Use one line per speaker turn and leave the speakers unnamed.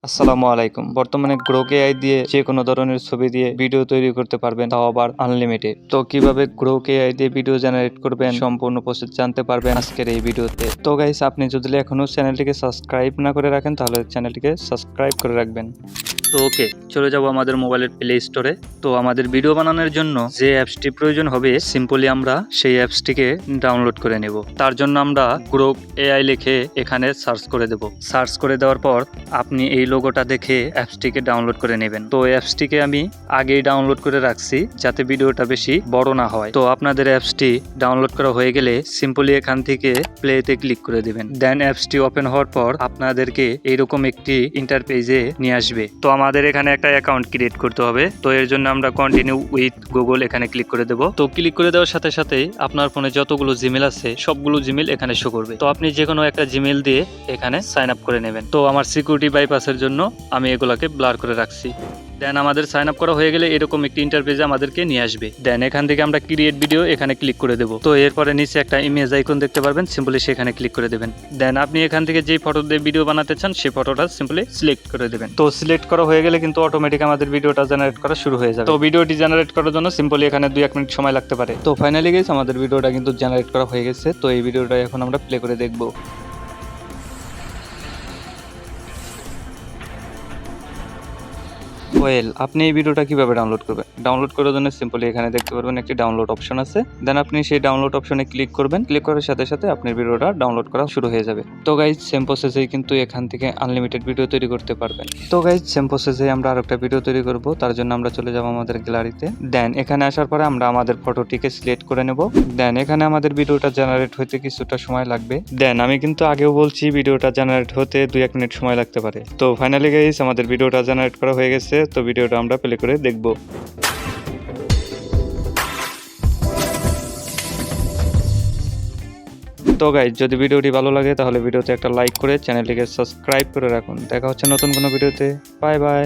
আসসালামু আলাইকুম। বর্তমানে গ্রোক এআই দিয়ে যে কোনো ধরনের ছবি দিয়ে ভিডিও তৈরি করতে পারবেন, তাও আবার আনলিমিটেড। তো কিভাবে গ্রোক এআই দিয়ে ভিডিও জেনারেট করবেন সম্পূর্ণ প্রসেস জানতে পারবেন আজকের এই ভিডিওতে। তো গাইস, আপনি যদি এখনো চ্যানেলটিকে সাবস্ক্রাইব না করে রাখেন তাহলে চ্যানেলটিকে সাবস্ক্রাইব করে রাখবেন। তো ওকে, চলে যাব আমাদের মোবাইলের প্লে স্টোরে। তো আমাদের ভিডিও বানানোর জন্য যে অ্যাপসটি প্রয়োজন হবে, সিম্পলি আমরা সেই অ্যাপসটিকে ডাউনলোড করে নেব। তার জন্য আমরা গ্রোক এআই লিখে এখানে সার্চ করে দেব। সার্চ করে দেওয়ার পর আপনি এই লোগোটা দেখে অ্যাপসটিকে ডাউনলোড করে নেবেন। তো অ্যাপসটিকে আমি আগেই ডাউনলোড করে রাখছি যাতে ভিডিওটা বেশি বড় না হয়। তো আপনাদের অ্যাপসটি ডাউনলোড করা হয়ে গেলে সিম্পলি এখান থেকে প্লেতে ক্লিক করে দিবেন। দেন অ্যাপসটি ওপেন হওয়ার পর আপনাদেরকে এইরকম একটি ইন্টারপেজে নিয়ে আসবে। তো আমাদের এখানে একটা অ্যাকাউন্ট ক্রিয়েট করতে হবে। তো এর জন্য আমরা কন্টিনিউ উইথ গুগল এখানে ক্লিক করে দেব। তো ক্লিক করে দেওয়ার সাথে সাথেই আপনার ফোনে যতগুলো জিমেল আছে সবগুলো জিমেল এখানে শো করবে। তো আপনি যে কোনো একটা জিমেল দিয়ে এখানে সাইন আপ করে নেবেন। তো আমার সিকিউরিটি বাইপাসের জন্য আমি এগুলাকে ব্লার করে রাখছি। দেন আমাদের সাইন আপ করা হয়ে গেলে এরকম একটি ইন্টারফেসে আমাদেরকে নিয়ে আসবে। দেন এখান থেকে আমরা ক্রিয়েট ভিডিও এখানে ক্লিক করে দেবো। তো এরপরে নিচে একটা ইমেজ আইকন দেখতে পারবেন, সিম্পলি সেখানে ক্লিক করে দেবেন। দেন আপনি এখান থেকে যেই ফটো দিয়ে ভিডিও বানাতে চান সেই ফটোটা সিম্পলি সিলেক্ট করে দেবেন। তো সিলেক্ট করা হয়ে গেলে কিন্তু অটোমেটিক আমাদের ভিডিওটা জেনারেট করা শুরু হয়ে যাবে। তো ভিডিওটি জেনারেট করার জন্য সিম্পলি এখানে 2-1 মিনিট সময় লাগতে পারে। তো ফাইনালি গাইস, আমাদের ভিডিওটা কিন্তু জেনারেট করা হয়ে গেছে। তো এই ভিডিওটা এখন আমরা প্লে করে দেখবো। ওয়েল, আপনি এই ভিডিওটা কিভাবে ডাউনলোড করবেন? ডাউনলোড করার জন্য সিম্পলি এখানে দেখতে পারবেন একটি ডাউনলোড অপশন আছে। দেন আপনি সেই ডাউনলোড অপশনে ক্লিক করবেন। ক্লিক করার সাথে সাথে আপনার ভিডিওটা ডাউনলোড করা শুরু হয়ে যাবে। তো গাইজ, সেম প্রসেসেই কিন্তু এখান থেকে আনলিমিটেড ভিডিও তৈরি করতে পারবেন। তো গাইজ, সেম প্রসেসে আমরা আরেকটা ভিডিও তৈরি করব। তার জন্য আমরা চলে যাব আমাদের গ্যালারিতে। দেন এখানে আসার পরে আমরা আমাদের ফটোটিকে সিলেক্ট করে নেব। দেন এখানে আমাদের ভিডিওটা জেনারেট হতে কিছুটা সময় লাগবে। দেন আমি কিন্তু আগেও বলছি ভিডিওটা জেনারেট হতে 2-1 মিনিট সময় লাগতে পারে। তো ফাইনালি গাইজ, আমাদের ভিডিওটা জেনারেট করা হয়ে গেছে। তো ভিডিওটা আমরা প্লে করে দেখব। তো গাইজ, যদি ভিডিওটি ভালো লাগে তাহলে ভিডিওতে একটা লাইক করে চ্যানেলটিকে সাবস্ক্রাইব করে রাখুন। দেখা হচ্ছে নতুন কোনো ভিডিওতে। Bye bye.